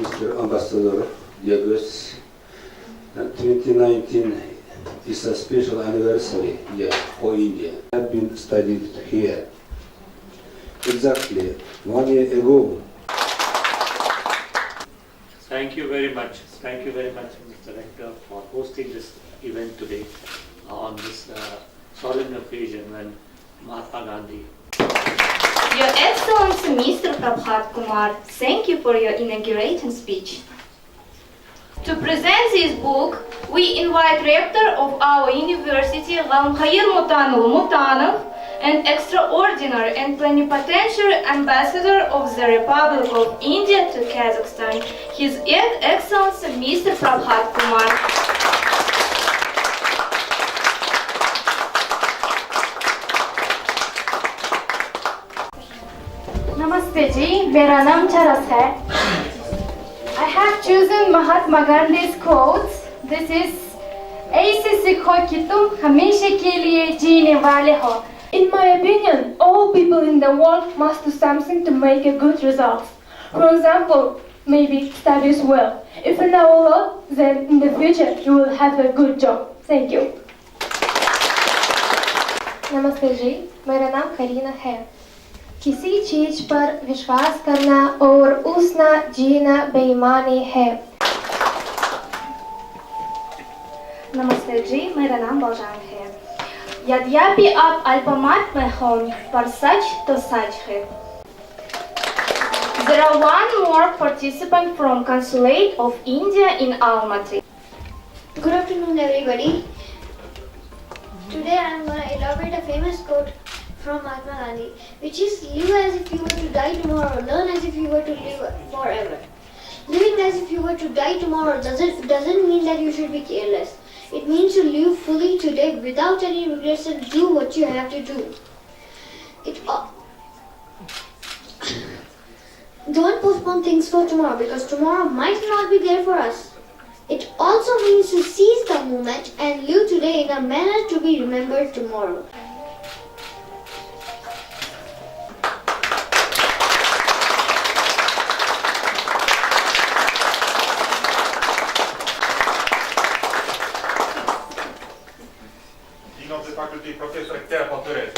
Mr. Ambassador, dear guests, 2019 is a special anniversary year for India. I have been studied here. Exactly 1 year ago. Thank you very much. Thank you very much, Mr. Rector, for hosting this event today on this solemn occasion when Mahatma Gandhi. Your Excellency Mr. Prabhat Kumar, thank you for your inaugurating speech. To present this book, we invite Rector of our university, Ghalmkhair Mutanul Mutanov, and extraordinary and plenipotentiary ambassador of the Republic of India to Kazakhstan, His Excellency Mr. Prabhat Kumar. नमस्ते जी, मेरा नाम चरस है. I have chosen Mahatma Gandhi's quotes. This is ऐसे सीखो कि तुम हमेशा के लिए जीने वाले हो. In my opinion, all people in the world must do something to make a good result. For example, maybe studies well. If you know a lot, then in the future you will have a good job. Thank you. नमस्ते जी, मेरा नाम करीना है. किसी चीज पर विश्वास करना और उसना जीना बेईमानी है. नमस्ते जी, मेरा नाम बलराम है. यद्यपि आप अल्पमत में हों, पर सच तो सच है. There are one more participant from Consulate of India in Almaty. Good afternoon, everybody. Today I am going to elaborate a famous quote from Mahatma Gandhi, which is live as if you were to die tomorrow, learn as if you were to live forever. Living as if you were to die tomorrow doesn't mean that you should be careless. It means to live fully today without any regrets and do what you have to do. Don't postpone things for tomorrow because tomorrow might not be there for us. It also means to seize the moment and live today in a manner to be remembered tomorrow. Dean of the Faculty, Professor Ekter Paturez.